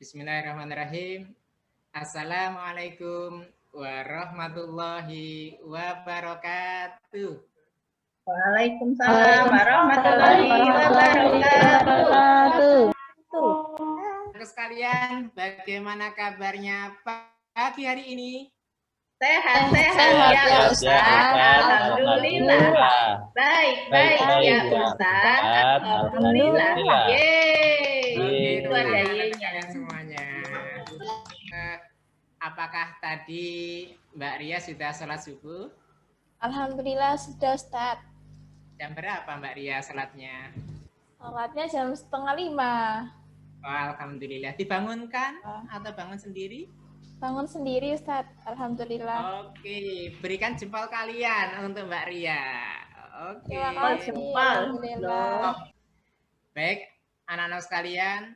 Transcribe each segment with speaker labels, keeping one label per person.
Speaker 1: Bismillahirrahmanirrahim. Assalamualaikum warahmatullahi wabarakatuh.
Speaker 2: Waalaikumsalam warahmatullahi wabarakatuh.
Speaker 1: Terus sekalian, bagaimana kabarnya pagi hari ini?
Speaker 2: Sehat ya Ustaz. Alhamdulillah. Baik ya Ustaz. Alhamdulillah. Yeay.
Speaker 1: Itu ada kalian semuanya. Apakah tadi Mbak Ria sudah sholat subuh?
Speaker 3: Alhamdulillah sudah Ustaz.
Speaker 1: Jam berapa Mbak Ria sholatnya?
Speaker 3: Sholatnya jam 4:30.
Speaker 1: Oh, alhamdulillah. Dibangunkan atau bangun sendiri?
Speaker 3: Bangun sendiri Ustaz. Alhamdulillah.
Speaker 1: Oke, berikan jempol kalian untuk Mbak Ria. Oke.
Speaker 3: Terima kasih. Alhamdulillah.
Speaker 1: Baik, anak-anak sekalian,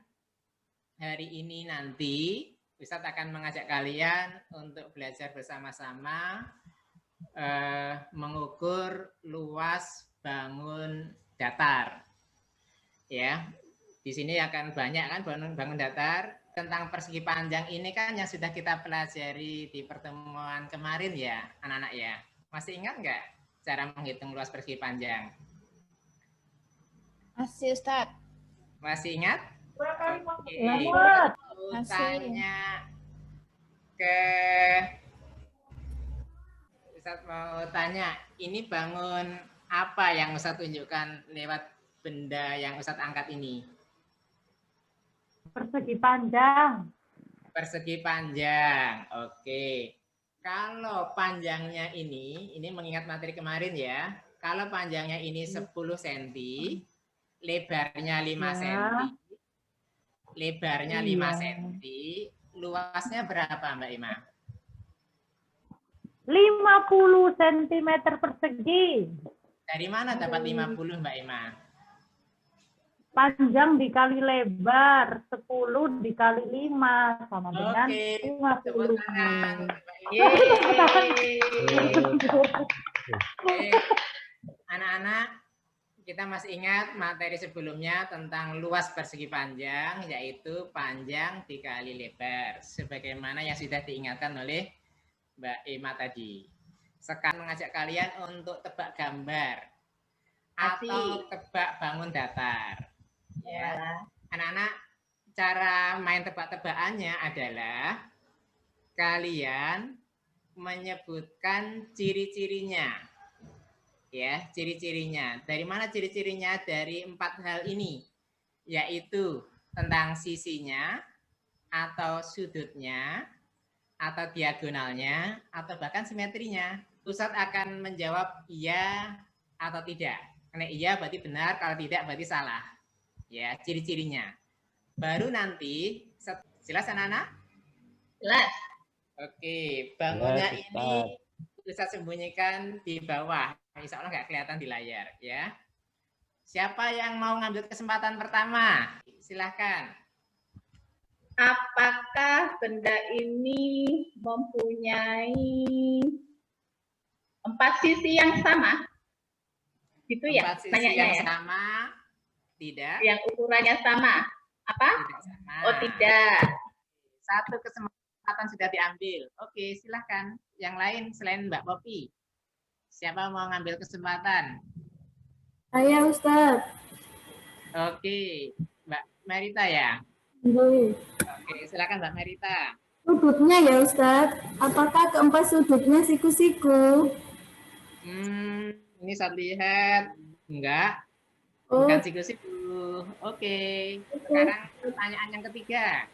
Speaker 1: hari ini nanti Ustadz akan mengajak kalian untuk belajar bersama-sama mengukur luas bangun datar. Ya, di sini akan banyak kan bangun datar. Tentang persegi panjang ini kan yang sudah kita pelajari di pertemuan kemarin ya, anak-anak ya. Masih ingat nggak cara menghitung luas persegi panjang?
Speaker 3: Masih Ustaz.
Speaker 1: Masih ingat?
Speaker 2: Oke.
Speaker 1: Tanya ke Ustadz mau tanya, ini bangun apa yang Ustadz tunjukkan lewat benda yang Ustadz angkat ini?
Speaker 2: Persegi panjang.
Speaker 1: Persegi panjang, oke. Kalau panjangnya ini mengingat materi kemarin ya. Kalau panjangnya ini 10 cm, lebarnya 5 cm, lebarnya 5 cm, luasnya berapa Mbak Ima?
Speaker 2: 50 cm persegi.
Speaker 1: Dari mana dapat 50 Mbak Ima?
Speaker 2: Panjang dikali lebar, 10 dikali 5 sama dengan 50.
Speaker 1: Anak-anak, kita masih ingat materi sebelumnya tentang luas persegi panjang, yaitu panjang dikali lebar. Sebagaimana yang sudah diingatkan oleh Mbak Ima tadi. Sekarang mengajak kalian untuk tebak gambar atau tebak bangun datar. Ya, anak-anak, cara main tebak-tebakannya adalah kalian menyebutkan ciri-cirinya. Ya, ciri-cirinya. Dari mana ciri-cirinya? Dari 4 hal ini, yaitu tentang sisinya, atau sudutnya, atau diagonalnya, atau bahkan simetrinya. Ustadz akan menjawab iya atau tidak. Karena iya berarti benar, kalau tidak berarti salah. Ya, ciri-cirinya. Baru nanti, jelas anak-anak?
Speaker 2: Jelas.
Speaker 1: Oke, bangunnya ini bisa sembunyikan di bawah. Insya Allah nggak kelihatan di layar. Ya. Siapa yang mau ngambil kesempatan pertama? Silahkan.
Speaker 2: Apakah benda ini mempunyai 4 sisi yang sama? Gitu ya?
Speaker 1: 4 sisi yang sama. Tidak.
Speaker 2: Yang ukurannya sama. Apa?
Speaker 1: Tidak sama.
Speaker 2: Oh, tidak.
Speaker 1: Satu kesempatan sudah diambil. Oke, silahkan. Yang lain selain Mbak Popi. Siapa mau ngambil kesempatan?
Speaker 4: Saya, Ustaz.
Speaker 1: Oke, Mbak Merita ya? Oke, silakan Mbak Merita.
Speaker 4: Sudutnya ya, Ustaz. Apakah keempat sudutnya siku-siku?
Speaker 1: Ini saya lihat. Enggak.
Speaker 4: Oh.
Speaker 1: Bukan siku-siku. Oke. Sekarang pertanyaan yang ketiga.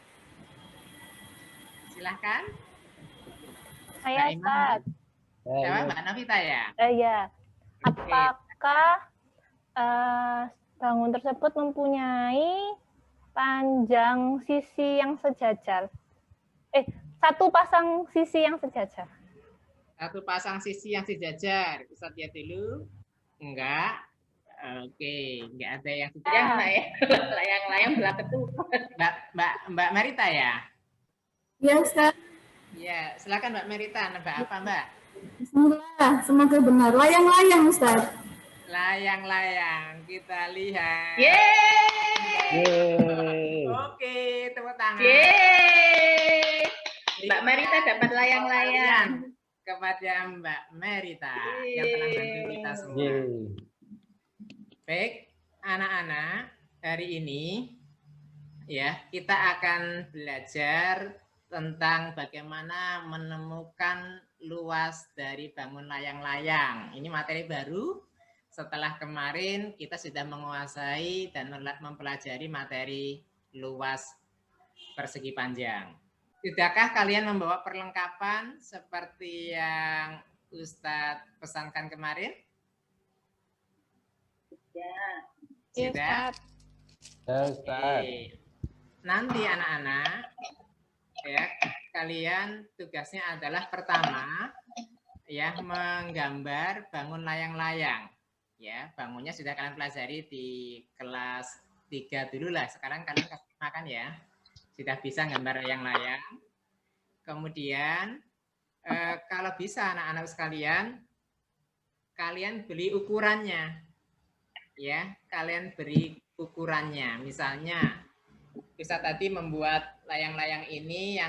Speaker 1: Silahkan.
Speaker 3: Saya Ustaz.
Speaker 1: Siapa Mbak Novita ya?
Speaker 3: Iya. Apakah bangun tersebut mempunyai panjang sisi yang sejajar? Satu pasang sisi yang sejajar.
Speaker 1: Satu pasang sisi yang sejajar. Bisa lihat dulu. Enggak. Oke, enggak ada yang sejajar.
Speaker 2: Layang-layang belah ketupat.
Speaker 1: Mbak Merita ya?
Speaker 4: Ya, Ustaz.
Speaker 1: Ya, silakan Mbak Merita. Nebak apa, Mbak?
Speaker 4: Bismillah, semoga benar. Layang-layang, Ustaz.
Speaker 1: Layang-layang, kita lihat.
Speaker 2: Yeay.
Speaker 1: Oke, tepuk tangan.
Speaker 2: Yeay.
Speaker 5: Merita dapat layang-layang.
Speaker 1: Kepada Mbak Merita yang telah bantu kita semua. Baik, anak-anak, hari ini ya kita akan belajar tentang bagaimana menemukan luas dari bangun layang-layang. Ini materi baru. Setelah kemarin kita sudah menguasai dan mempelajari materi luas persegi panjang. Sudahkah kalian membawa perlengkapan seperti yang Ustadz pesankan kemarin?
Speaker 5: Ya.
Speaker 1: Sudah?
Speaker 6: Ya, Ustaz.
Speaker 1: Nanti anak-anak, ya, kalian tugasnya adalah pertama, ya, menggambar bangun layang-layang. Ya, bangunnya sudah kalian pelajari di kelas 3 dulu lah. Sekarang kalian makan ya. Sudah bisa gambar layang-layang. Kemudian kalau bisa anak-anak sekalian, kalian beli ukurannya. Ya, kalian beri ukurannya. Misalnya, bisa tadi membuat layang-layang ini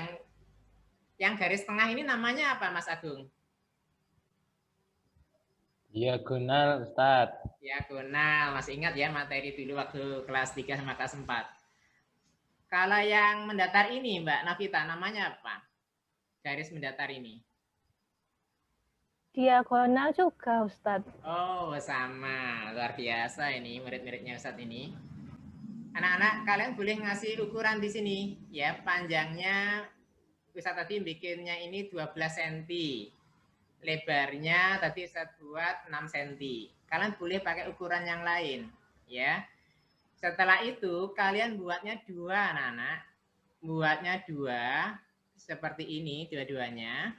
Speaker 1: yang garis tengah ini namanya apa, Mas Agung?
Speaker 6: Diagonal, Ustaz.
Speaker 1: Diagonal. Masih ingat ya materi dulu waktu kelas 3 sama kelas 4. Kalau yang mendatar ini, Mbak Navita, namanya apa? Garis mendatar ini.
Speaker 3: Diagonal juga, Ustadz.
Speaker 1: Oh, sama. Luar biasa ini murid-muridnya Ustadz ini. Anak-anak, kalian boleh ngasih ukuran di sini. Ya, panjangnya Ustadz tadi bikinnya ini 12 cm. Lebarnya tadi Ustadz buat 6 cm. Kalian boleh pakai ukuran yang lain. Ya. Setelah itu, kalian buatnya 2, anak-anak. Buatnya 2, seperti ini, dua-duanya.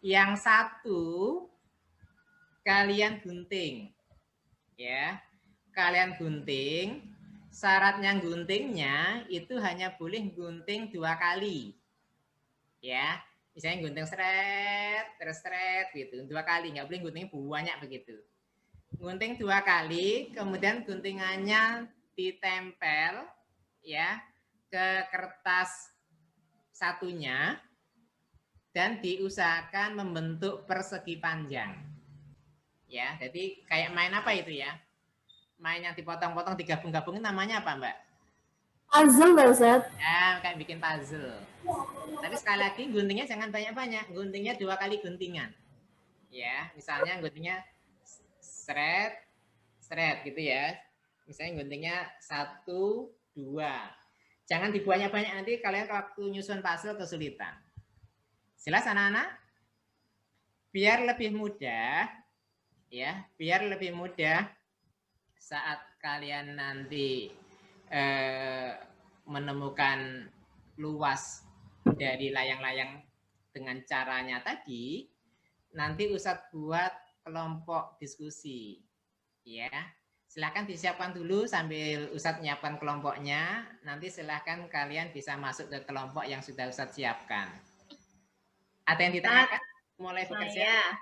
Speaker 1: Yang satu, kalian gunting. Ya, kalian gunting. Syaratnya guntingnya itu hanya boleh gunting 2 kali. Ya, misalnya gunting seret, terus seret gitu, 2 kali. Nggak boleh gunting banyak begitu. Gunting 2 kali, kemudian guntingannya ditempel ya ke kertas satunya dan diusahakan membentuk persegi panjang. Ya, jadi kayak main apa itu ya? Main yang dipotong-potong digabung-gabungin namanya apa, Mbak?
Speaker 4: Puzzle, Mbak Ustaz.
Speaker 1: Ya, kayak bikin puzzle. Tapi sekali lagi guntingnya jangan banyak-banyak, guntingnya 2 kali guntingan. Ya, misalnya guntingnya seret, seret gitu ya. Misalnya guntingnya 1, 2. Jangan dibuat banyak nanti kalian waktu nyusun puzzle kesulitan. Jelas anak-anak? Biar lebih mudah, ya, biar lebih mudah saat kalian nanti menemukan luas dari layang-layang dengan caranya tadi, nanti Ustadz buat kelompok diskusi, ya. Silahkan disiapkan dulu sambil Ustadz menyiapkan kelompoknya. Nanti silahkan kalian bisa masuk ke kelompok yang sudah Ustadz siapkan. Ada yang ditanyakan? Mulai bekerja?
Speaker 5: Saya.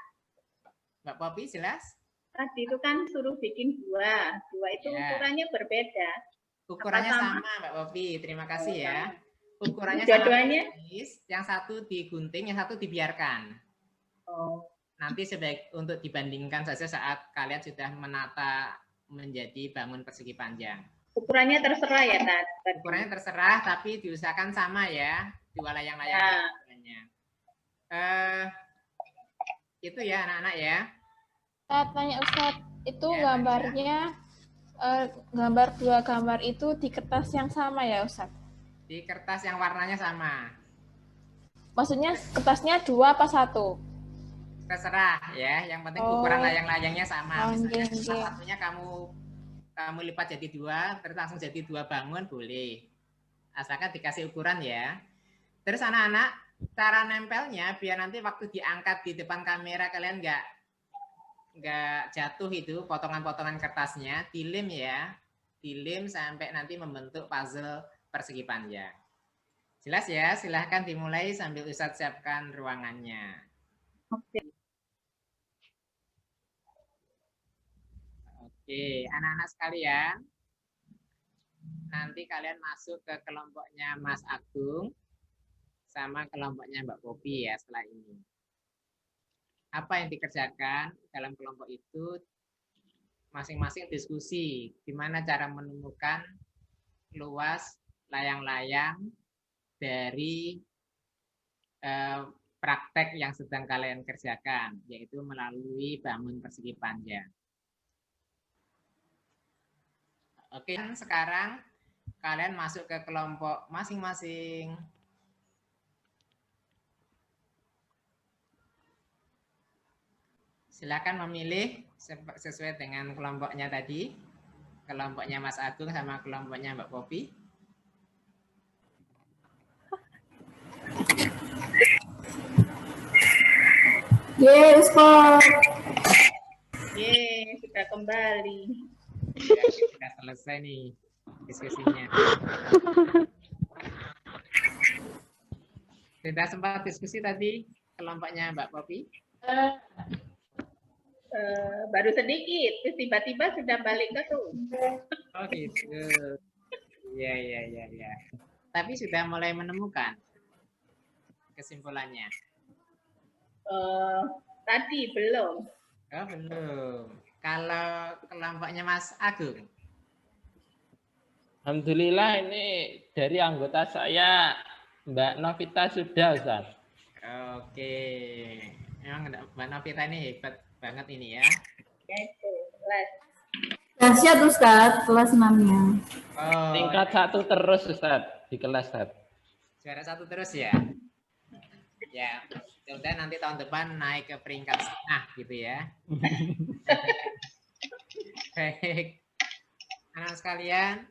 Speaker 1: Mbak Popi, jelas?
Speaker 5: Tadi itu kan suruh bikin 2. 2 itu ukurannya berbeda.
Speaker 1: Ukurannya sama, Mbak Popi. Terima kasih ya. Ukurannya
Speaker 5: dua-duanya?
Speaker 1: sama. Yang satu digunting, yang satu dibiarkan.
Speaker 5: Oh.
Speaker 1: Nanti sebaik untuk dibandingkan saja saat kalian sudah menata menjadi bangun persegi panjang.
Speaker 5: Ukurannya terserah ya, Tat?
Speaker 1: Ukurannya terserah, tapi diusahakan sama ya, 2 layang-layang. Itu ya anak-anak ya.
Speaker 7: Saya tanya Ustadz, itu
Speaker 1: Ya,
Speaker 7: gambarnya, gambar 2 gambar itu di kertas yang sama ya Ustadz?
Speaker 1: Di kertas yang warnanya sama.
Speaker 7: Maksudnya kertasnya 2 apa 1?
Speaker 1: Terserah ya, yang penting ukuran layang-layangnya sama. Misalnya satunya kamu lipat jadi 2, terus langsung jadi 2 bangun boleh. Asalkan dikasih ukuran ya. Terus anak-anak, cara nempelnya biar nanti waktu diangkat di depan kamera kalian nggak jatuh itu potongan-potongan kertasnya, dilem ya. Dilem sampai nanti membentuk puzzle persegi panjang. Jelas ya? Silahkan dimulai sambil Ustadz siapkan ruangannya. Oke, anak-anak sekalian, nanti kalian masuk ke kelompoknya Mas Agung. sama kelompoknya Mbak Popi ya setelah ini. Apa yang dikerjakan dalam kelompok itu masing-masing diskusi gimana cara menemukan luas layang-layang dari praktek yang sedang kalian kerjakan, yaitu melalui bangun persegi panjang. Oke, sekarang kalian masuk ke kelompok masing-masing. Silakan memilih sesuai dengan kelompoknya tadi. Kelompoknya Mas Agung sama kelompoknya Mbak Popi.
Speaker 4: Yes, Pak.
Speaker 5: Yeay, sudah kembali.
Speaker 1: Ya, sudah selesai nih diskusinya. Sudah sempat diskusi tadi kelompoknya Mbak Popi?
Speaker 5: Baru sedikit, terus tiba-tiba sudah balik ke Zoom.
Speaker 1: Oh gitu. Ya. Tapi sudah mulai menemukan kesimpulannya.
Speaker 5: Tadi belum.
Speaker 1: Oh belum. Kalau kelompoknya Mas Agung?
Speaker 6: Alhamdulillah ini dari anggota saya Mbak Novita sudah, Ustaz.
Speaker 1: Oke. Memang Mbak Novita ini hebat banget ini ya.
Speaker 5: Ya itu, kelas.
Speaker 4: Dahsyat Ustaz, kelas 6-nya.
Speaker 1: Oh,
Speaker 6: Tingkat 1 terus, Ustaz, di kelas, Ustaz.
Speaker 1: juara 1 terus ya. Ya, mudah-mudahan nanti tahun depan naik ke peringkat setengah gitu ya. Baik, anak sekalian,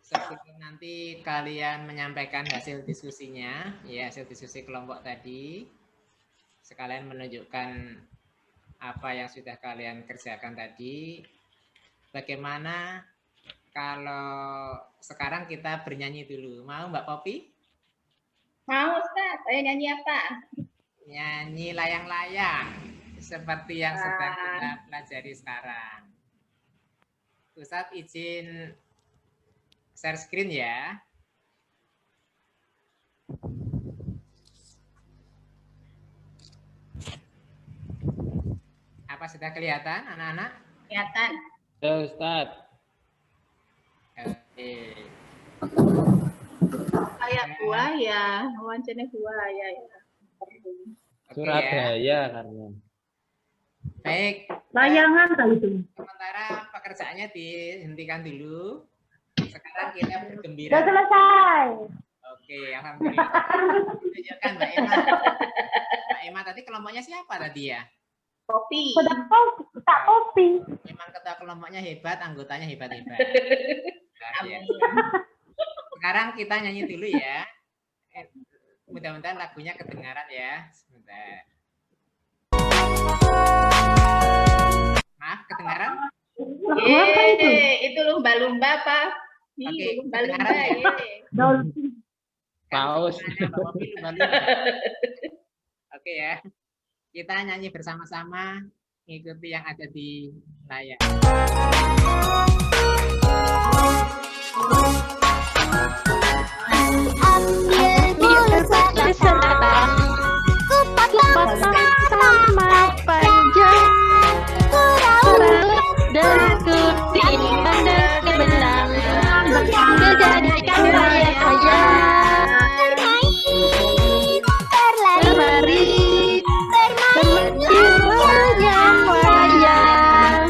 Speaker 1: sebelum nanti kalian menyampaikan hasil diskusinya, ya hasil diskusi kelompok tadi, sekalian menunjukkan apa yang sudah kalian kerjakan tadi. Bagaimana kalau sekarang kita bernyanyi dulu? Mau Mbak Popi?
Speaker 5: Mau Ustaz, saya nyanyi apa?
Speaker 1: Nyanyi layang-layang seperti yang sedang kita pelajari sekarang. Ustadz izin share screen ya. Apa sudah kelihatan anak-anak?
Speaker 5: Kelihatan.
Speaker 6: Ya, Ustaz.
Speaker 1: Oke.
Speaker 5: Kayak buaya, wawancaranya buaya ya.
Speaker 1: Oke ya.
Speaker 6: Surabaya karena.
Speaker 1: Baik.
Speaker 2: Layangan kali itu.
Speaker 1: Sementara pekerjaannya dihentikan dulu. Sekarang kita bergembira.
Speaker 2: Sudah selesai.
Speaker 1: Oke, alhamdulillah. Tunjukkan Mbak Emma. Mbak Emma tadi kelompoknya siapa tadi ya?
Speaker 5: Kopi.
Speaker 2: Sudah tak kopi.
Speaker 1: Memang ketua kelompoknya hebat, anggotanya hebat-hebat. Ya.
Speaker 5: Amin.
Speaker 1: Sekarang kita nyanyi dulu ya. Mudah-mudahan lagunya kedengaran ya. Sebentar. Maaf, kedengaran?
Speaker 5: Itu lumba-lumba apa?
Speaker 1: Oke,
Speaker 5: Lumba-lumba
Speaker 1: kedengaran ya?
Speaker 2: Dolphin.
Speaker 6: Paus.
Speaker 1: Oke ya. Kita nyanyi bersama-sama, ngikuti yang ada di layar.
Speaker 3: Ambil bersama, kupat sama panjang, kurang dan putih dan kebenang, menjadikan saya berlari, berlayang-layang,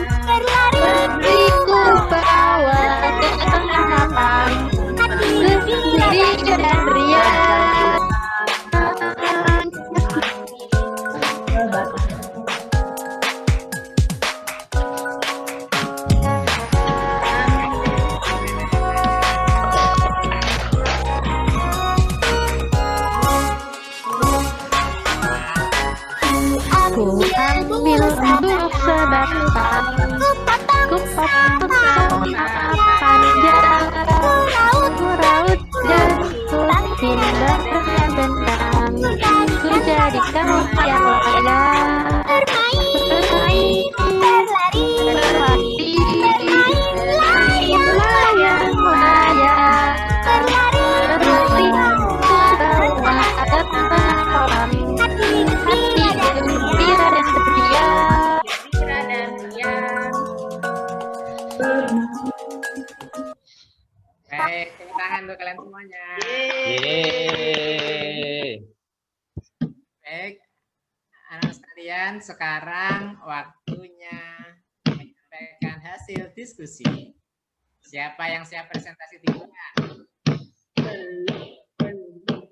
Speaker 3: beriku bawa ke tengah lapang, berdiri dan riang.
Speaker 1: Baik, tepuk tangan untuk kalian semuanya.
Speaker 6: Yeay.
Speaker 1: Baik, anak sekalian, sekarang waktunya menyampaikan hasil diskusi. Siapa yang siap presentasi duluan?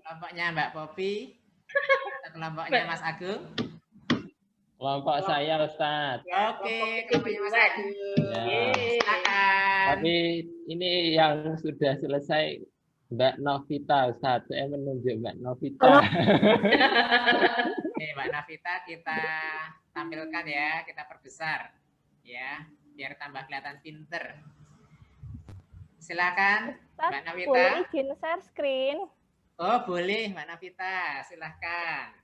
Speaker 1: Kelompoknya Mbak Popi atau kelompoknya Mas Agung?
Speaker 6: Kelompok saya, Ustadz.
Speaker 1: Oke, kelompoknya Mas Agung.
Speaker 6: Ya.
Speaker 1: Silakan.
Speaker 6: Tapi ini yang sudah selesai Mbak Novita, Ustadz. Saya menunjuk Mbak Novita.
Speaker 1: Oke, Mbak Novita kita tampilkan ya, kita perbesar ya, biar tambah kelihatan pinter. Silakan, Mbak Novita.
Speaker 8: Boleh izin share screen?
Speaker 1: Oh, boleh, Mbak Novita. Silakan.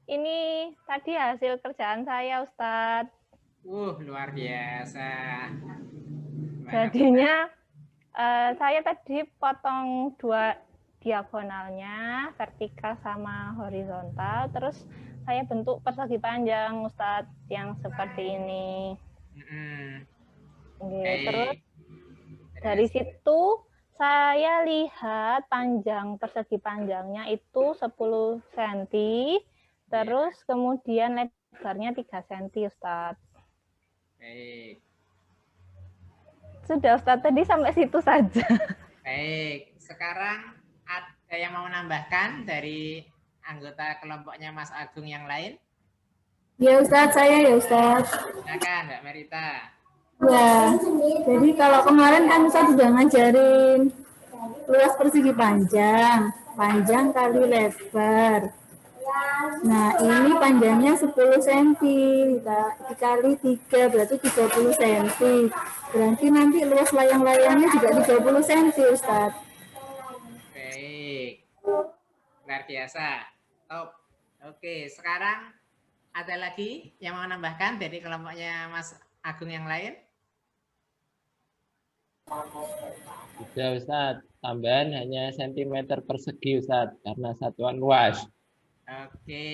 Speaker 8: Ini tadi hasil kerjaan saya, Ustadz.
Speaker 1: Luar biasa.
Speaker 8: Jadinya saya tadi potong 2 diagonalnya, vertikal sama horizontal, terus saya bentuk persegi panjang, Ustadz, yang seperti ini. Terus dari situ saya lihat panjang persegi panjangnya itu 10 cm, terus kemudian lebarnya 3 cm, Ustadz.
Speaker 1: Baik.
Speaker 8: Sudah, Ustadz, tadi sampai situ saja.
Speaker 1: Baik, sekarang ada yang mau menambahkan dari anggota kelompoknya Mas Agung yang lain?
Speaker 4: Ya Ustadz, saya ya Ustadz.
Speaker 1: Silakan, Mbak Merita.
Speaker 4: Ya, jadi kalau kemarin kan Ustadz sudah ngajarin luas persegi panjang, panjang kali lebar. Nah, ini panjangnya 10 cm, dikali 3, berarti 30 cm. Berarti nanti luas layang-layangnya juga 30 cm, Ustadz.
Speaker 1: Baik, luar biasa. Top. Oke, sekarang ada lagi yang mau menambahkan dari kelompoknya Mas Agung yang lain?
Speaker 6: Sudah, Ustadz. Tambahan hanya sentimeter persegi, Ustadz, karena satuan luas.
Speaker 1: Oke.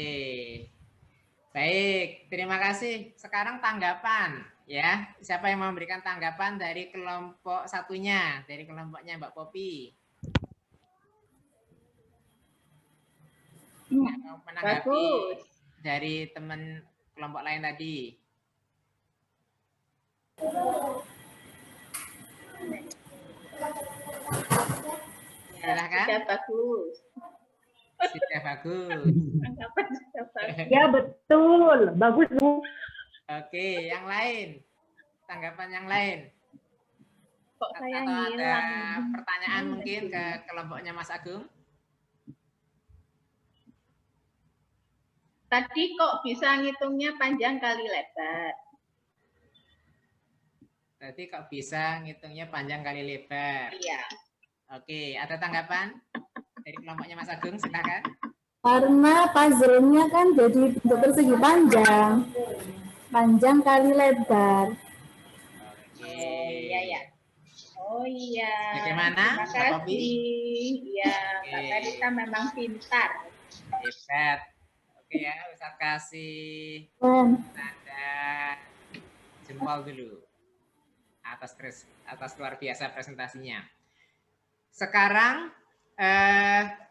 Speaker 1: Baik, terima kasih. Sekarang tanggapan ya. Siapa yang mau memberikan tanggapan dari kelompok satunya, dari kelompoknya Mbak Popi? Menanggapi
Speaker 5: Bagus.
Speaker 1: dari teman kelompok lain tadi. Silahkan.
Speaker 5: Sudah bagus.
Speaker 1: Sudah bagus.
Speaker 5: Anggapan sudah bagus.
Speaker 2: Ya betul, bagus Bu.
Speaker 1: Oke, yang lain. Tanggapan yang lain.
Speaker 5: Kok saya
Speaker 1: Atau ada
Speaker 5: ngilang?
Speaker 1: pertanyaan mungkin ke kelompoknya Mas Agung?
Speaker 5: Tadi kok bisa ngitungnya panjang kali lebar?
Speaker 1: Tadi kok bisa ngitungnya panjang kali lebar?
Speaker 5: Iya.
Speaker 1: Oke, ada tanggapan dari kelompoknya Mas Agung? Silakan.
Speaker 4: Karena puzzle-nya kan jadi bentuk persegi panjang, panjang kali lebar.
Speaker 1: Oke.
Speaker 5: Iya ya. Oh iya.
Speaker 1: Bagaimana,
Speaker 5: Terima
Speaker 1: Mbak Popi?
Speaker 5: kasih. Iya, Mbak
Speaker 1: Oke.
Speaker 5: Merita memang pintar.
Speaker 1: Hebat. Oke ya, Ustaz kasih tanda jempol dulu atas luar biasa presentasinya. Sekarang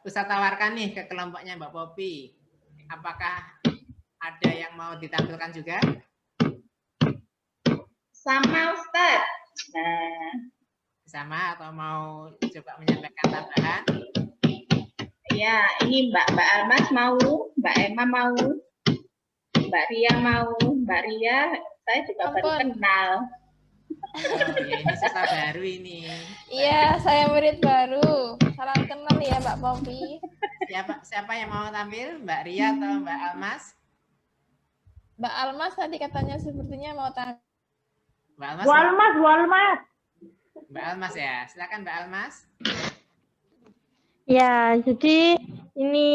Speaker 1: Ustaz tawarkan nih ke kelompoknya Mbak Popi. Apakah ada yang mau ditampilkan juga?
Speaker 5: Sama Ustaz. Nah,
Speaker 1: Sama atau mau coba menyampaikan tambahan?
Speaker 5: ya ini Mbak Almas mau, Mbak Emma mau, Mbak Ria mau, Mbak Ria saya juga baru kenal.
Speaker 1: Oh, ya ini siswa baru ini.
Speaker 7: Iya, saya murid baru. Salam kenal ya, Mbak Popi.
Speaker 1: Siapa yang mau tampil? Mbak Ria atau Mbak Almas?
Speaker 7: Mbak Almas tadi katanya sepertinya mau tampil.
Speaker 1: Mbak Almas.
Speaker 2: Bu Almas, Bu Almas.
Speaker 1: Mbak Almas ya. Silakan Mbak Almas.
Speaker 3: Ya, jadi ini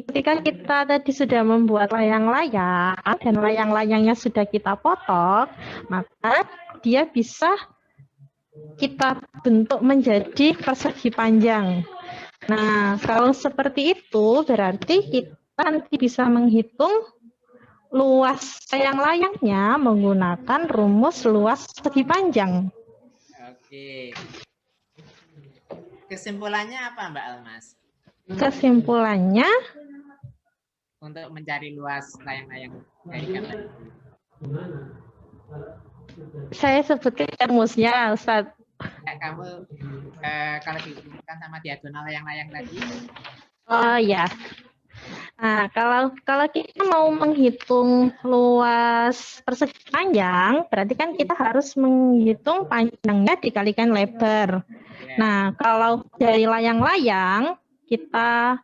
Speaker 3: ketika kita tadi sudah membuat layang-layang dan layang-layangnya sudah kita potong, maka dia bisa kita bentuk menjadi persegi panjang. Nah, kalau seperti itu berarti kita nanti bisa menghitung luas layang-layangnya menggunakan rumus luas persegi panjang.
Speaker 1: Oke. Kesimpulannya apa Mbak Almas?
Speaker 3: Kesimpulannya,
Speaker 1: Untuk mencari luas layang-layang dari gambar.
Speaker 3: saya sebutkan rumusnya, Ustadz.
Speaker 1: Kamu kalau dihubungkan sama diagonal layang-layang tadi,
Speaker 3: Oh ya. Nah, kalau kita mau menghitung luas persegi panjang, berarti kan kita harus menghitung panjangnya dikalikan lebar. Nah, kalau dari layang-layang, kita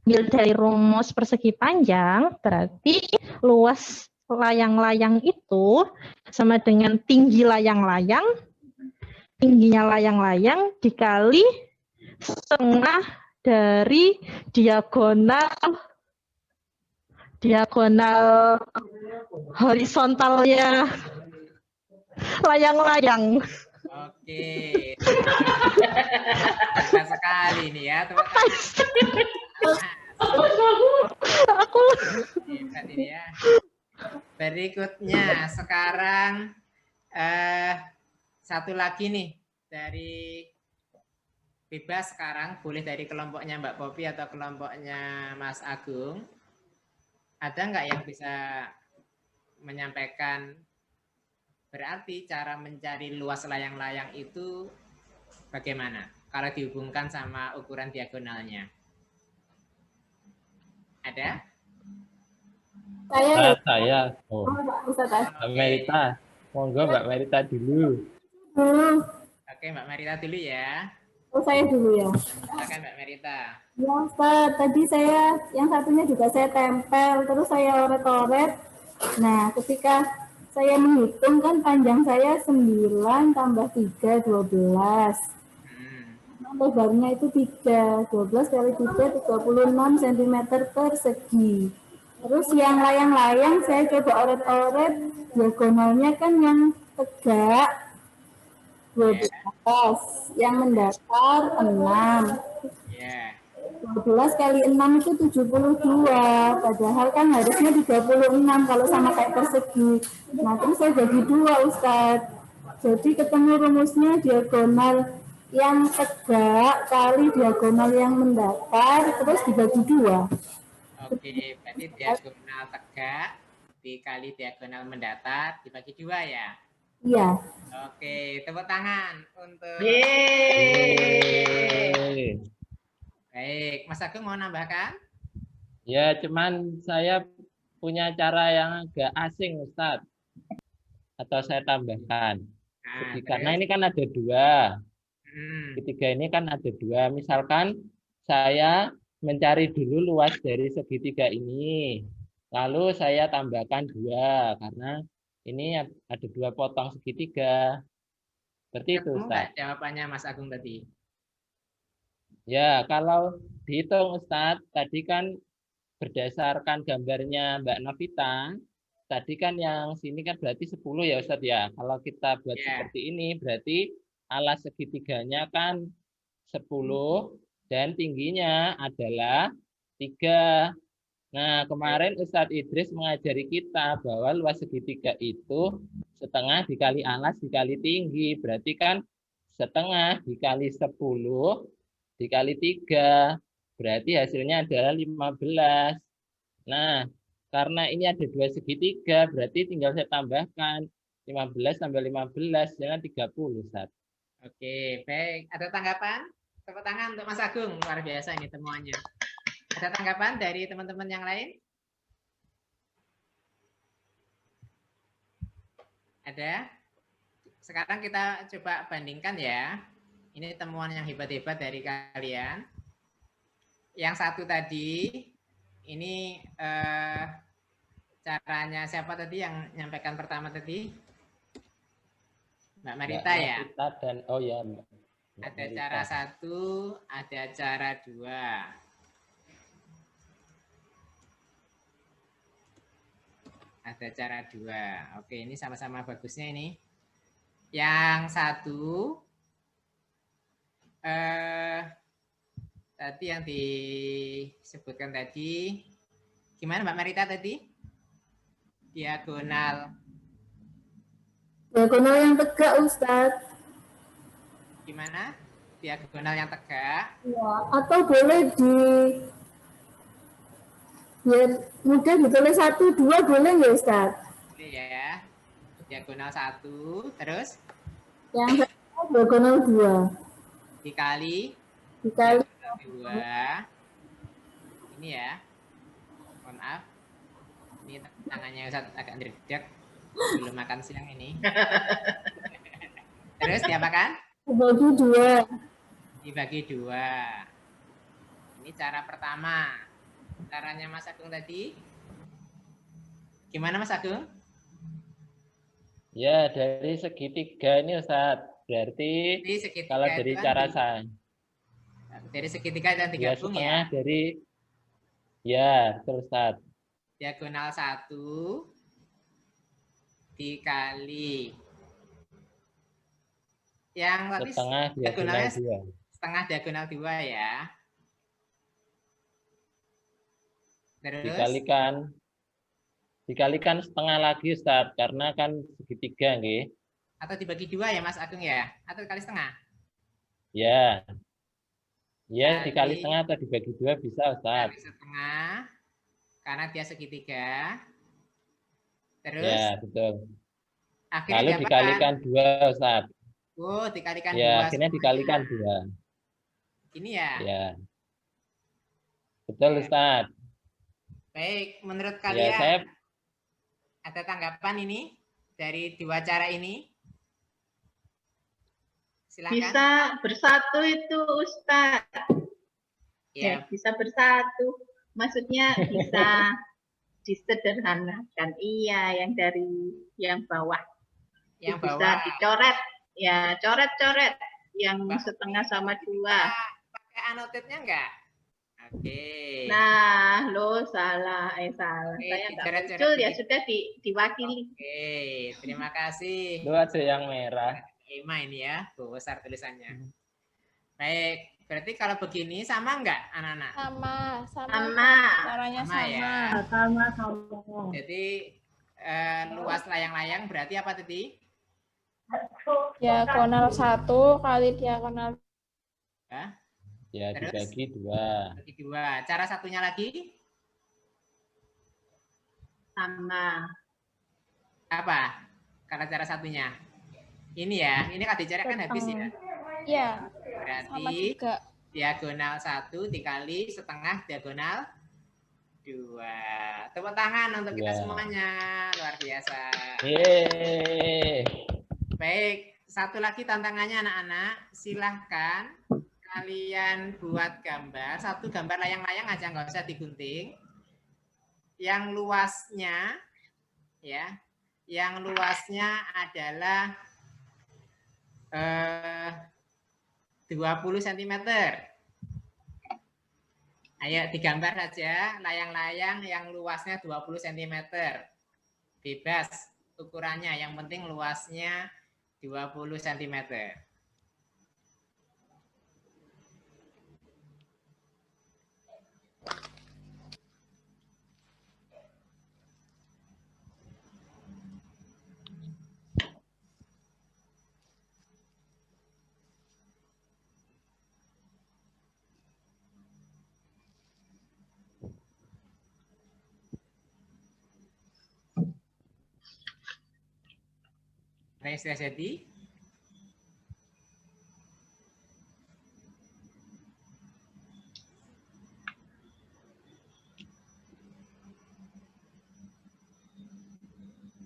Speaker 3: ambil dari rumus persegi panjang, berarti luas layang-layang itu sama dengan tinggi layang-layang, tingginya layang-layang dikali setengah dari diagonal horizontalnya layang-layang.
Speaker 1: oke. Hebat sekali nih ya, teman-teman.
Speaker 3: Aku
Speaker 1: Hebat ini ya. Berikutnya sekarang satu lagi nih dari bebas sekarang, boleh dari kelompoknya Mbak Popi atau kelompoknya Mas Agung. Ada nggak yang bisa menyampaikan berarti cara mencari luas layang-layang itu bagaimana kalau dihubungkan sama ukuran diagonalnya? Ada?
Speaker 6: Saya. Oh. Mbak Merita. Monggo Mbak Merita dulu.
Speaker 1: Oke, Mbak Merita dulu ya.
Speaker 4: Oh, saya dulu ya.
Speaker 1: Silakan Mbak Merita.
Speaker 4: Ya, Ustaz. Tadi saya, yang satunya juga saya tempel, terus saya oret-oret. Nah, ketika saya menghitung kan panjang saya 9 tambah 3, 12. Lebarnya itu 3, 12 kali 3, 36 cm persegi. Terus yang layang-layang saya coba oret-oret, diagonalnya kan yang tegak 12, yang mendatar 6. 12 kali 6 itu 72, padahal kan harusnya 36 kalau sama kayak persegi. Nah, terus saya bagi 2, Ustadz. Jadi ketemu rumusnya diagonal yang tegak kali diagonal yang mendatar, terus dibagi 2.
Speaker 1: Oke, berarti diagonal tegak dikali diagonal mendatar dibagi 2 ya?
Speaker 4: Iya.
Speaker 1: Oke, tepuk tangan untuk. Baik, Mas Agung mau nambahkan?
Speaker 6: Ya, cuman saya punya cara yang agak asing, Ustadz. Atau saya tambahkan. Jadi, karena ini kan ada 2. Ketiga ini kan ada 2. Misalkan saya mencari dulu luas dari segitiga ini. Lalu saya tambahkan 2. Karena ini ada 2 potong segitiga. Seperti itu, Ustaz.
Speaker 1: Jawabannya Mas Agung tadi.
Speaker 6: Ya, kalau dihitung, Ustaz, tadi kan berdasarkan gambarnya Mbak Novita, tadi kan yang sini kan berarti 10 ya, Ustaz ya. Kalau kita buat seperti ini, berarti alas segitiganya kan 10 dan tingginya adalah 3. Nah, kemarin Ustadz Idris mengajari kita bahwa luas segitiga itu setengah dikali alas dikali tinggi. Berarti kan setengah dikali 10 dikali 3. Berarti hasilnya adalah 15. Nah, karena ini ada 2 segitiga, berarti tinggal saya tambahkan 15 tambah 15, dengan 30, Ustadz.
Speaker 1: Oke, baik. Ada tanggapan? Tepuk tangan untuk Mas Agung. Luar biasa ini temuannya. Ada tanggapan dari teman-teman yang lain? Ada? Sekarang kita coba bandingkan ya. Ini temuan yang hebat-hebat dari kalian. Yang satu tadi, ini caranya siapa tadi yang nyampaikan pertama tadi? Mbak Marita ya?
Speaker 6: Dan, oh ya,
Speaker 1: ada cara 1, ada cara 2. Ada cara 2. Oke, ini sama-sama bagusnya ini. Yang satu, tadi yang disebutkan tadi, gimana Mbak Marita tadi? Diagonal
Speaker 4: yang tegak, Ustadz.
Speaker 1: Gimana? Diagonal yang tegak.
Speaker 4: Ya, atau boleh biar mudah ditulis 1, 2 boleh ya Ustaz?
Speaker 1: Boleh ya. Diagonal 1, terus
Speaker 4: Yang satu diagonal 2.
Speaker 1: dikali
Speaker 4: Dikali
Speaker 1: 2. Ini ya. Mohon maaf. Ini tangannya Ustaz agak ndredeg. Belum makan siang ini. Terus diapakan?
Speaker 4: dibagi 2.
Speaker 1: Dibagi 2. Ini cara pertama. Caranya Mas Agung tadi. Gimana Mas Agung?
Speaker 6: Ya, dari segitiga ini Ustaz. Berarti kalau dari cara saya.
Speaker 1: Dari segitiga dan
Speaker 6: Ya,
Speaker 1: digabung
Speaker 6: setengah
Speaker 1: ya.
Speaker 6: dari, ya, betul Ustaz.
Speaker 1: Diagonal 1 dikali yang tadi
Speaker 6: Setengah diagonal 2.
Speaker 1: Setengah diagonal 2 ya. Terus dikalikan setengah lagi Ustaz, karena kan segitiga nggih. Atau dibagi 2 ya Mas Agung ya? Atau dikali setengah?
Speaker 6: Ya. Ya, dikali setengah atau dibagi 2 bisa Ustaz.
Speaker 1: Dikali setengah karena dia segitiga. Terus?
Speaker 6: Ya, betul.
Speaker 1: Akhirnya
Speaker 6: lalu dikalikan 2 Ustaz.
Speaker 1: Oh, dikalikan 2.
Speaker 6: Ya, akhirnya dikalikan 2.
Speaker 1: Ini ya?
Speaker 6: Ya. Betul Ustaz.
Speaker 1: Baik, menurut kalian
Speaker 6: Ya, saya
Speaker 1: ada tanggapan ini dari 2 cara ini? Silakan.
Speaker 5: Bisa bersatu itu Ustaz. Ya, bisa bersatu. Maksudnya bisa disederhanakan. Iya, yang dari yang bawah.
Speaker 1: Yang
Speaker 5: bisa
Speaker 1: bawah.
Speaker 5: Dicoret. Ya, coret-coret yang setengah sama 2.
Speaker 1: Pakai annotate-nya enggak? Oke.
Speaker 5: Nah, lo salah. Salah.
Speaker 1: Oke,
Speaker 5: Saya enggak muncul, ya sudah diwakili.
Speaker 1: Oke, terima kasih.
Speaker 6: Lu aja yang merah.
Speaker 1: Ema ini ya, besar tulisannya. Baik, berarti kalau begini sama enggak anak-anak?
Speaker 7: Sama. Caranya sama.
Speaker 1: Ya.
Speaker 2: Sama.
Speaker 1: Jadi luas layang-layang berarti apa tadi?
Speaker 7: Diagonal 1 kali diagonal.
Speaker 6: Ya,
Speaker 1: terus?
Speaker 6: dibagi 2.
Speaker 1: Dibagi 2. Cara satunya lagi?
Speaker 5: Sama.
Speaker 1: Apa? Kalau cara satunya? Ini ya, ini kan dicari kan habis ya?
Speaker 7: Iya.
Speaker 1: Berarti diagonal 1 dikali setengah diagonal 2. Tepuk tangan untuk kita semuanya. Luar biasa.
Speaker 6: Yeay.
Speaker 1: Baik, satu lagi tantangannya anak-anak. Silahkan kalian buat gambar. Satu gambar layang-layang aja, nggak usah digunting. Yang luasnya, ya, yang luasnya adalah 20 cm. Ayo digambar saja layang-layang yang luasnya 20 cm. Bebas ukurannya, yang penting luasnya 20 cm. Ada yang sudah jadi?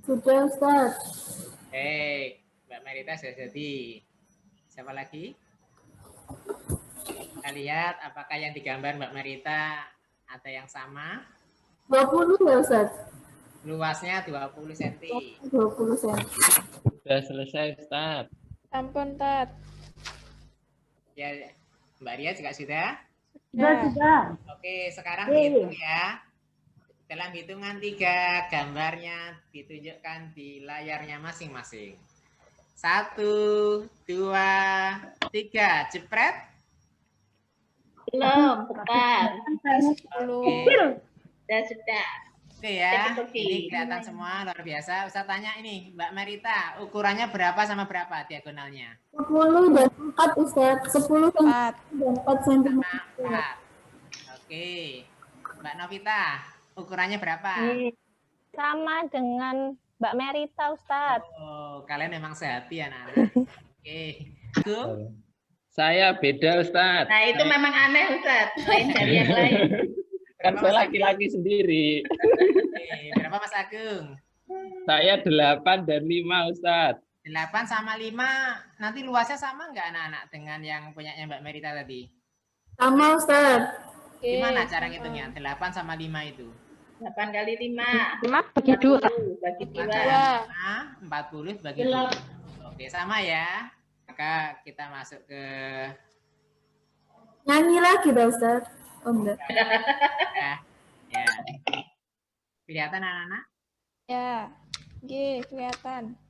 Speaker 4: Sudah Ustaz.
Speaker 1: Mbak Marita sudah jadi. Siapa lagi? Kita lihat apakah yang digambar Mbak Marita ada yang sama.
Speaker 4: 20 ya Ustaz?
Speaker 1: Luasnya 20 cm.
Speaker 4: 20 cm.
Speaker 6: Sudah selesai Ustaz.
Speaker 7: Ampun, Tat.
Speaker 1: Ya, Mbak Ria juga sudah?
Speaker 2: Sudah.
Speaker 1: Oke, sekarang hitung ya. Dalam hitungan 3, gambarnya ditunjukkan di layarnya masing-masing. 1, 2, 3, jepret.
Speaker 5: Belum, bentar.
Speaker 1: Oke.
Speaker 5: Sudah.
Speaker 1: Oke ya,
Speaker 5: Oke.
Speaker 1: ini kelihatan semua luar biasa. Ustaz tanya ini, Mbak Merita, ukurannya berapa sama berapa diagonalnya?
Speaker 4: 10 dan 4 Ustaz. 10
Speaker 7: 4.
Speaker 4: dan 4 cm.
Speaker 1: Sama 4. Oke. Mbak Novita, ukurannya berapa?
Speaker 8: Sama dengan Mbak Merita, Ustadz.
Speaker 1: Oh, kalian memang sehati ya, anak-anak. Oke.
Speaker 6: Saya beda, Ustadz.
Speaker 5: Nah, itu memang aneh, Ustaz. Lain dari yang lain.
Speaker 6: Kan saya laki-laki sendiri.
Speaker 1: Oke, berapa Mas Agung?
Speaker 6: Saya 8 dan 5, Ustadz.
Speaker 1: 8 sama 5, nanti luasnya sama nggak anak-anak dengan yang punyanya Mbak Merita tadi?
Speaker 4: Sama Ustaz.
Speaker 1: Gimana cara ngitungnya? 8 sama 5 itu?
Speaker 5: 8 kali 5.
Speaker 3: 5 bagi 2.
Speaker 5: Bagi 2.
Speaker 1: 40 bagi 2. Oke, sama ya. Maka kita masuk ke
Speaker 4: Nyanyi lagi dah Ustaz. Oh enggak.
Speaker 1: ya. Kelihatan anak-anak?
Speaker 7: Ya. Oke, kelihatan.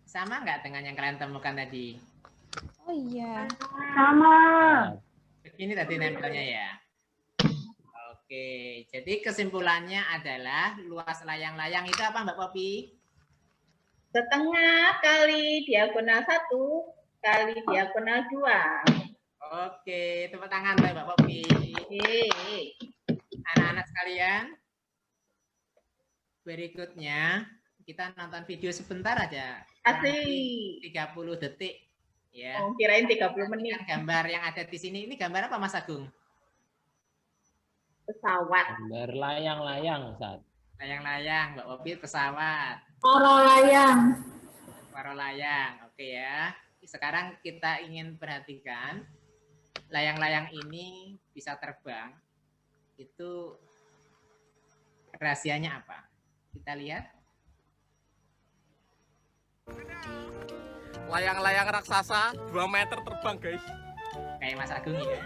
Speaker 1: Sama nggak dengan yang kalian temukan tadi?
Speaker 7: Oh iya.
Speaker 2: Sama.
Speaker 1: Ini tadi nempelnya ya. Oke, jadi kesimpulannya adalah luas layang-layang itu apa Mbak Popi?
Speaker 5: Setengah kali diagonal 1 kali diagonal 2.
Speaker 1: Oke, tepuk tangan Mbak Popi. Anak-anak sekalian, berikutnya kita nonton video sebentar aja.
Speaker 5: Asik.
Speaker 1: 30 detik. Ya.
Speaker 5: Oh, kirain 30 menit.
Speaker 1: Gambar yang ada di sini, ini gambar apa Mas Agung?
Speaker 5: Pesawat.
Speaker 6: Gambar layang-layang, Ustadz.
Speaker 1: Layang-layang, Mbak Popi pesawat.
Speaker 4: Para layang.
Speaker 1: Para layang, oke ya. Sekarang kita ingin perhatikan layang-layang ini bisa terbang. Itu rahasianya apa? Kita lihat.
Speaker 9: Layang-layang raksasa 2 meter terbang, guys.
Speaker 1: Kayak Mas Agung ya.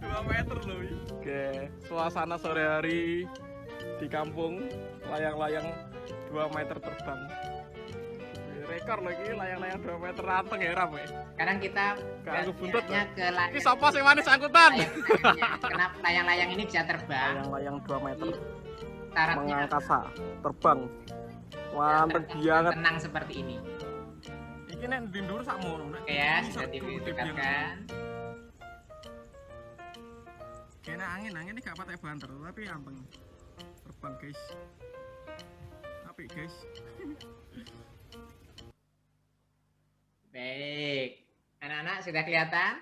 Speaker 9: 2 meter loh. Oke, suasana sore hari di kampung, layang-layang 2 meter terbang. Rekor lagi layang-layang 2 meter anteng ya Ram.
Speaker 1: Sekarang kita
Speaker 9: buntutnya
Speaker 1: ke layang.
Speaker 9: Ini siapa sih manis angkutan?
Speaker 1: Kenapa layang-layang ini bisa terbang?
Speaker 9: Layang-layang 2 meter.
Speaker 1: Syaratnya
Speaker 9: mengangkasa, terbang. Mantep banget.
Speaker 1: Tenang seperti ini.
Speaker 9: Iki nek ndi ndur sakmono nek.
Speaker 1: Oke ya, sudah ditingkatkan.
Speaker 9: Kena angin ini gak pakai banter, tapi anteng. Terbang, guys. Apik, guys.
Speaker 1: Baik. Anak-anak sudah kelihatan?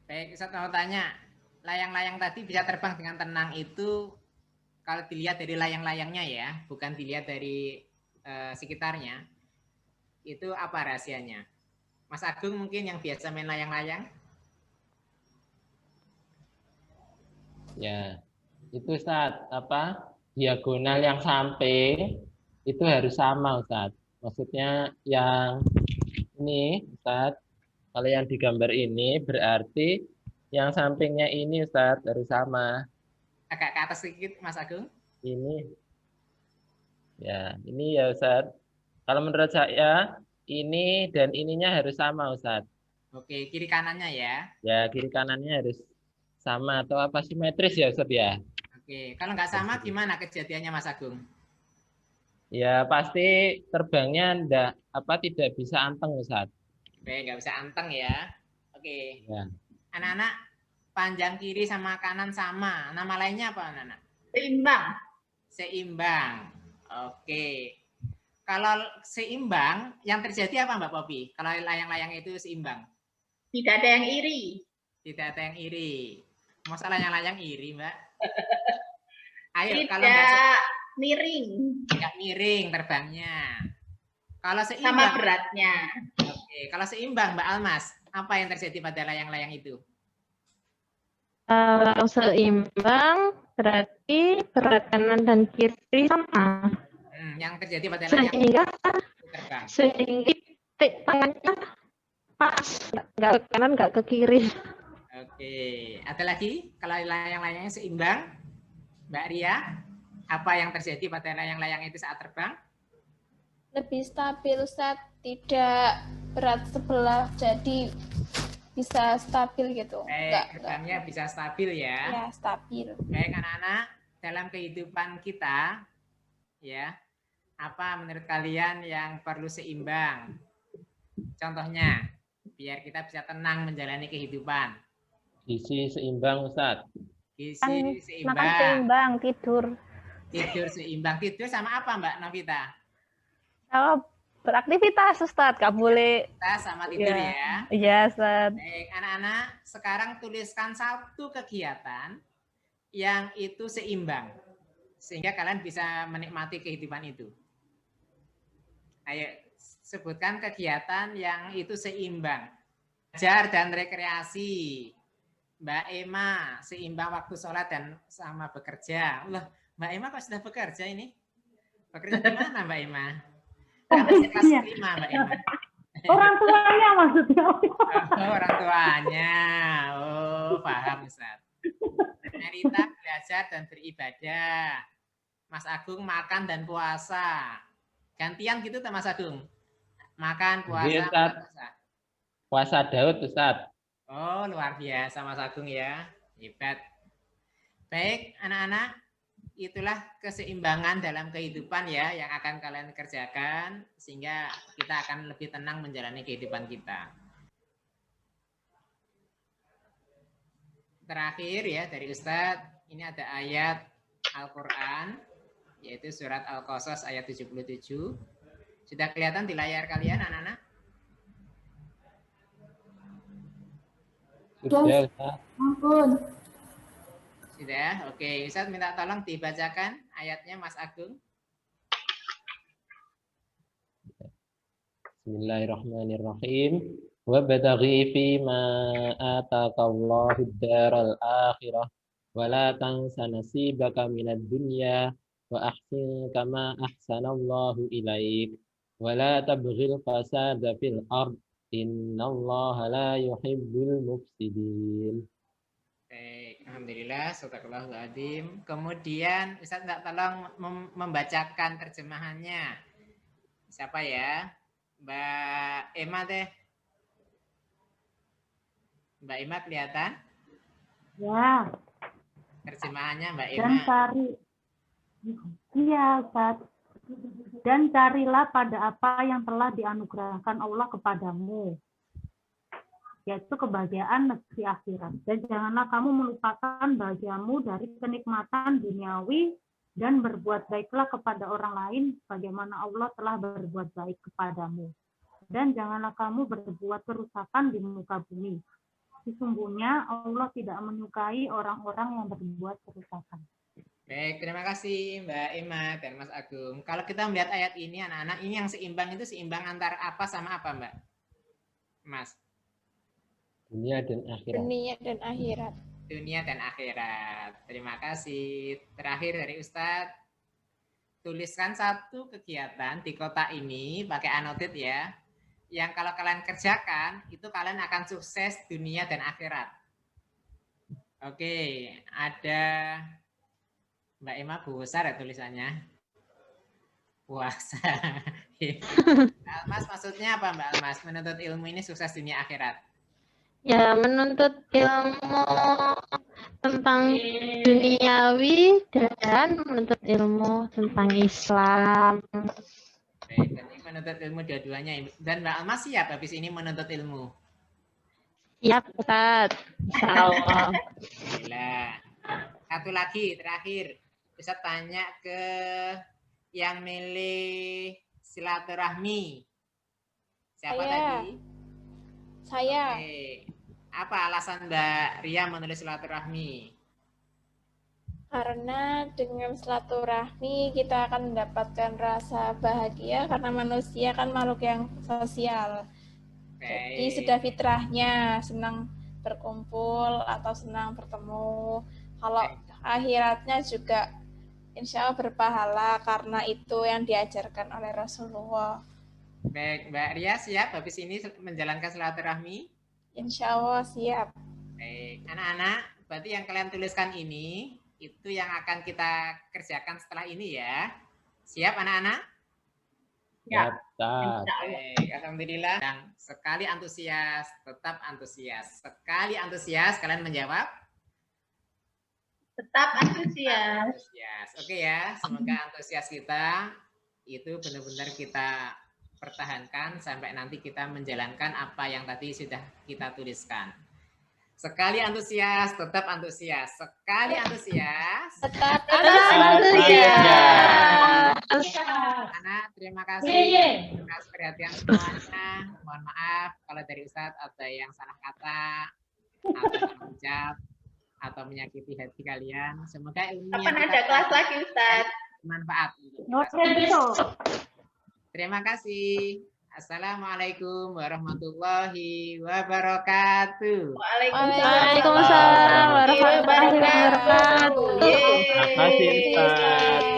Speaker 1: Baik, saya mau tanya. Layang-layang tadi bisa terbang dengan tenang itu kalau dilihat dari layang-layangnya ya, bukan dilihat dari sekitarnya. Itu apa rahasianya? Mas Agung mungkin yang biasa main layang-layang?
Speaker 6: Ya, itu Ustadz, diagonal yang samping itu harus sama, Ustadz. Maksudnya yang ini, Ustadz, kalau yang digambar ini berarti yang sampingnya ini, Ustadz, harus sama.
Speaker 1: Agak ke atas sedikit, Mas Agung.
Speaker 6: Ini. Ya, ini ya, Ustadz. Kalau menurut saya, ini dan ininya harus sama, Ustadz.
Speaker 1: Oke, kiri kanannya ya.
Speaker 6: Ya, kiri kanannya harus sama atau apa simetris ya, Ustadz ya.
Speaker 1: Oke, kalau nggak sama gimana kejadiannya Mas Agung?
Speaker 6: Ya, pasti terbangnya tidak bisa anteng, Ustadz.
Speaker 1: Oke, nggak bisa anteng ya. Oke.
Speaker 6: Ya.
Speaker 1: Anak-anak, panjang kiri sama kanan sama. Nama lainnya apa, anak-anak?
Speaker 5: Seimbang.
Speaker 1: Seimbang. Oke. Kalau seimbang, yang terjadi apa Mbak Popi? Kalau layang-layang itu seimbang?
Speaker 5: Tidak ada yang iri.
Speaker 1: Tidak ada yang iri. Masa layang-layang iri, Mbak? Ayo,
Speaker 5: Tidak
Speaker 1: kalau nggak
Speaker 5: miring.
Speaker 1: Tidak miring terbangnya. Kalau seimbang.
Speaker 5: Sama beratnya.
Speaker 1: Oke, kalau seimbang, Mbak Almas, apa yang terjadi pada layang-layang itu?
Speaker 3: Kalau seimbang berarti berat kanan dan kiri sama.
Speaker 1: Yang terjadi pada
Speaker 3: sehingga
Speaker 1: terbang.
Speaker 3: Sehingga titik tangannya pas, nggak ke kanan, nggak ke kiri.
Speaker 1: Oke, ada lagi kalau layang-layangnya seimbang, Mbak Ria, apa yang terjadi pada layang-layang itu saat terbang?
Speaker 7: Lebih stabil, Ustaz. Tidak berat sebelah, jadi bisa stabil gitu.
Speaker 1: Gerbangnya bisa stabil ya.
Speaker 7: Ya, stabil.
Speaker 1: Baik anak-anak, dalam kehidupan kita ya, apa menurut kalian yang perlu seimbang? Contohnya, biar kita bisa tenang menjalani kehidupan.
Speaker 6: Gizi seimbang, Ustadz.
Speaker 1: Gizi seimbang.
Speaker 8: Makan seimbang, tidur.
Speaker 1: Tidur seimbang. Tidur sama apa Mbak Novita?
Speaker 8: Kalau beraktivitas, Ustadz, nggak boleh.
Speaker 1: Kita sama tidur ya.
Speaker 8: Iya, Ustadz.
Speaker 1: Baik, anak-anak, sekarang tuliskan satu kegiatan yang itu seimbang. Sehingga kalian bisa menikmati kehidupan itu. Ayo, sebutkan kegiatan yang itu seimbang. Belajar dan rekreasi. Mbak Emma, seimbang waktu sholat dan sama bekerja. Loh, Mbak Emma kok sudah bekerja ini? Bekerja di mana Mbak Emma? Masih kelas 5 Mbak Emma.
Speaker 2: Orang tuanya maksudnya.
Speaker 1: Oh, orang tuanya. Oh, paham Ustaz. Merita belajar dan beribadah. Mas Agung makan dan puasa. Gantian gitu tuh Mas Agung. Makan, puasa, puasa.
Speaker 6: Puasa Daud, Ustaz.
Speaker 1: Oh, luar biasa Mas Agung ya. Hebat. Baik, anak-anak. Itulah keseimbangan dalam kehidupan ya yang akan kalian kerjakan sehingga kita akan lebih tenang menjalani kehidupan kita. Terakhir ya dari Ustadz, ini ada ayat Al-Quran yaitu surat Al-Qasas ayat 77. Sudah kelihatan di layar kalian anak-anak?
Speaker 6: Sudah, Ustaz.
Speaker 4: Ampun.
Speaker 1: Sudah, oke. Ustaz minta tolong dibacakan ayatnya Mas Agung.
Speaker 6: Bismillahirrahmanirrahim. Wabtaghi fima ataqallahu ad-daral akhirah wa la tansa nasibaka minad dunya wa ahsin kama ahsanallahu ilaik wa la tabghil fasada fil ard innallaha la yuhibbul mufsidin.
Speaker 1: Baik, alhamdulillah, sadaqallahul adzim. Kemudian Ustaz minta tolong membacakan terjemahannya. Siapa ya? Mbak Emma deh. Mbak Emma kelihatan?
Speaker 2: Ya.
Speaker 1: Terjemahannya Mbak Emma.
Speaker 2: Dan cari. Iya, Ustaz. Dan carilah pada apa yang telah dianugerahkan Allah kepadamu, yaitu kebahagiaan negeri akhirat. Dan janganlah kamu melupakan bahagiamu dari kenikmatan duniawi dan berbuat baiklah kepada orang lain bagaimana Allah telah berbuat baik kepadamu. Dan janganlah kamu berbuat kerusakan di muka bumi. Sesungguhnya Allah tidak menyukai orang-orang yang berbuat kerusakan.
Speaker 1: Baik, terima kasih Mbak Emma dan Mas Agung. Kalau kita melihat ayat ini anak-anak, ini yang seimbang itu seimbang antara apa sama apa Mbak? Mas?
Speaker 6: Dunia dan akhirat.
Speaker 7: Dunia dan akhirat.
Speaker 1: Dunia dan akhirat. Terima kasih. Terakhir dari Ustadz, tuliskan satu kegiatan di kota ini pakai anotit ya. Yang kalau kalian kerjakan, itu kalian akan sukses dunia dan akhirat. Oke, ada Mbak Emma besar ya tulisannya. Puasa. Almas maksudnya apa Mbak Almas? Menuntut ilmu ini sukses dunia akhirat.
Speaker 3: Ya, menuntut ilmu tentang duniawi dan menuntut ilmu tentang Islam.
Speaker 1: Baik, jadi menuntut ilmu dua-duanya. Dan Mbak Almas siap habis ini menuntut ilmu?
Speaker 3: Siap, Ustaz. Insyaallah.
Speaker 1: Alhamdulillah. Satu lagi, terakhir. Bisa tanya ke yang milih silaturahmi. Siapa tadi?
Speaker 7: Saya.
Speaker 1: Oke. Apa alasan Mbak Ria menulis silaturahmi?
Speaker 7: Karena dengan silaturahmi kita akan mendapatkan rasa bahagia karena manusia kan makhluk yang sosial. Jadi sudah fitrahnya senang berkumpul atau senang bertemu. Kalau akhiratnya juga insya Allah berpahala karena itu yang diajarkan oleh Rasulullah.
Speaker 1: Baik, Mbak Ria siap habis ini menjalankan silaturahmi?
Speaker 7: Insya Allah siap.
Speaker 1: Baik, anak-anak, berarti yang kalian tuliskan ini itu yang akan kita kerjakan setelah ini ya. Siap anak-anak?
Speaker 5: Ya.
Speaker 6: Ustaz.
Speaker 1: Baik, alhamdulillah. Dan sekali antusias, tetap antusias. Sekali antusias, kalian menjawab?
Speaker 5: Tetap antusias.
Speaker 1: Antusias. Oke ya, semoga antusias kita itu benar-benar kita pertahankan sampai nanti kita menjalankan apa yang tadi sudah kita tuliskan. Sekali antusias, tetap antusias. Sekali antusias,
Speaker 7: Tetap
Speaker 1: Anak, terima kasih atas perhatian semuanya. Mohon maaf kalau dari Ustadz ada yang salah kata atau salah ucap atau menyakiti hati kalian. Semoga ilmu
Speaker 5: Kapan ada kelas lagi, Ustadz?
Speaker 1: bermanfaat. Terima kasih. Assalamualaikum warahmatullahi wabarakatuh.
Speaker 5: Waalaikumsalam warahmatullahi wabarakatuh.
Speaker 6: Terima kasih, Ustaz.